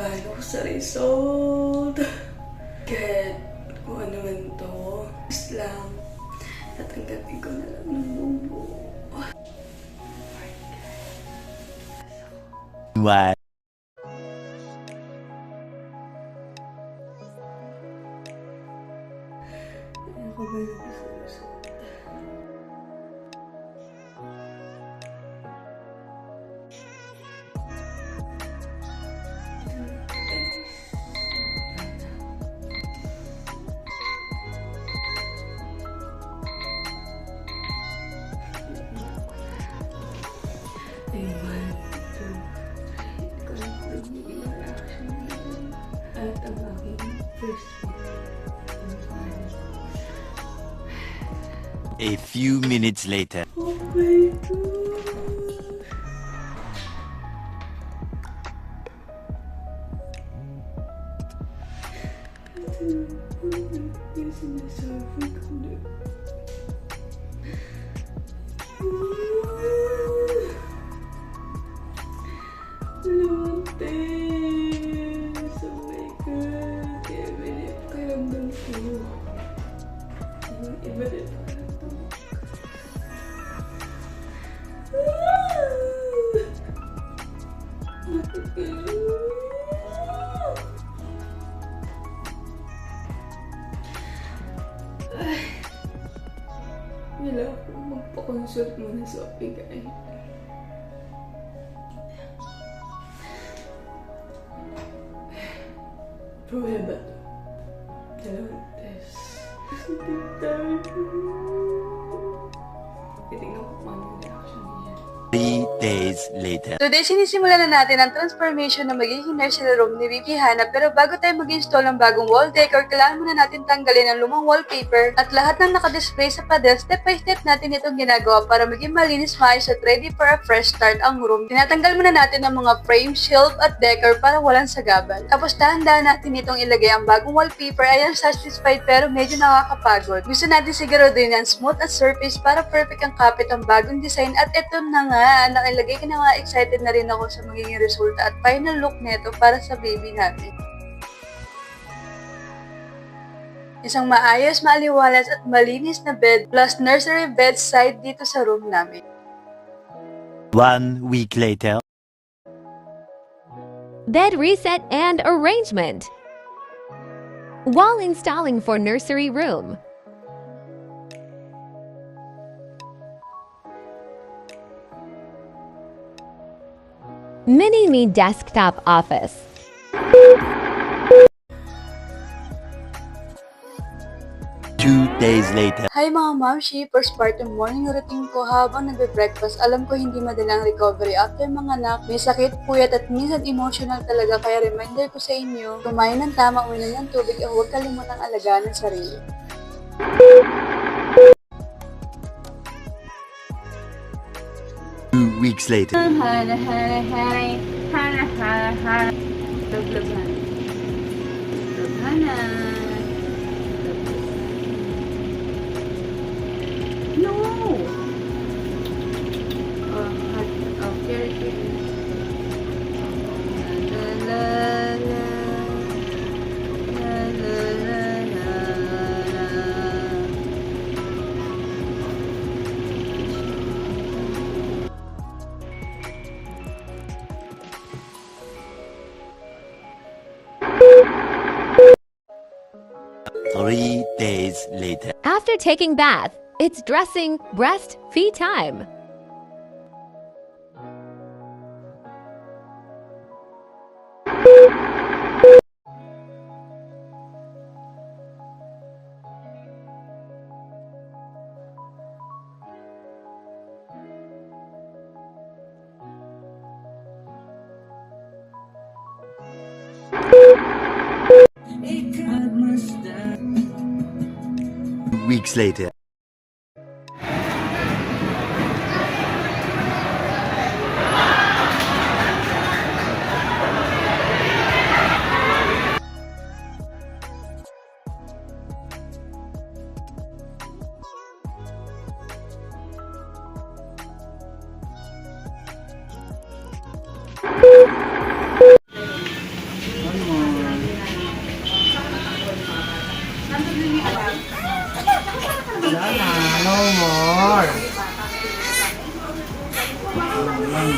Kinakabahan ako sa result. Kahit kung ano man to, just lang, tatanggapin ko na lang ng buo. What? Kinakabahan ako sa result. At ang aking first A few minutes later. oh my God! Yung sinasabi ko na. Luntes! Oh my God! Kaya minit pakiramdam ko. Iba rin pakiramdam ko. Kailangan ko magpa-consult muna sa Opigay. Pruweba to. Dalawang test. Positive tayo. Titignan ko kung ano yung reaction niya. 3 days later. Today, sinisimulan na natin ang transformation na magiging nursery room ni Vicky Hana, pero bago tayo mag-install ng bagong wall decor, kailangan muna natin tanggalin ang lumang wallpaper at lahat ng nakadisplay sa pader. Step by step natin itong ginagawa para maging malinis, maayos at ready for a fresh start ang room. Tinatanggal muna natin ang mga frame, shelf at decor para walang sagabal. Tapos dahan-dahan natin itong ilagay ang bagong wallpaper. Ayan, satisfied pero medyo nakakapagod. Gusto natin siguraduhin ang smooth at surface para perfect ang kapit ang bagong design at ito na nga, nakilagay ko na nga, excited na rin ako sa magiging resulta at final look nito para sa baby natin. Isang maayos, maaliwalas at malinis na bed plus nursery bedside dito sa room namin. 1 week later. Bed reset and arrangement. While installing for nursery room. Mini-Me desktop office. 2 days later. Hi mga mamshi! Postpartum morning routine ko habang nagbe-breakfast. Alam ko hindi madalang recovery after mga anak. May sakit, puyat at minsan emotional talaga. Kaya reminder ko sa inyo, kumain ng tama, uminom ng tubig at huwag kalimutang alagaan ang sarili. 2 weeks later. Hana, hana, hana, hana, hana, hana. Love, hana. Love, hana. No! Oh, hot. Oh, very. La, la, la. La, la, la, la, la. 3 days later. After taking bath, it's dressing, breast, feed time. Weeks later. lang.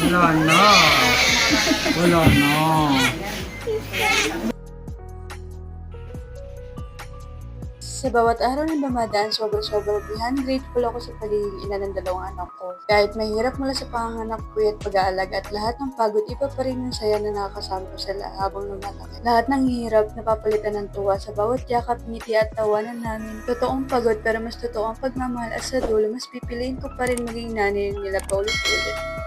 Wala na. Wala na. Sa bawat araw na dumadaan, sobrang beyond grateful ako sa pagiging ina ng dalawang anak ko. Kahit mahirap mula sa panganganak ko at pag-aalaga at lahat ng pagod, iba pa rin yung saya na nakakasama ko sila habang lumalaki. Lahat ng hirap napapalitan ng tuwa sa bawat yakap, ngiti at tawanan namin. Totoong pagod pero mas totoo ang pagmamahal at sa dulo, mas pipiliin ko pa rin maging nanay nila paulit-ulit.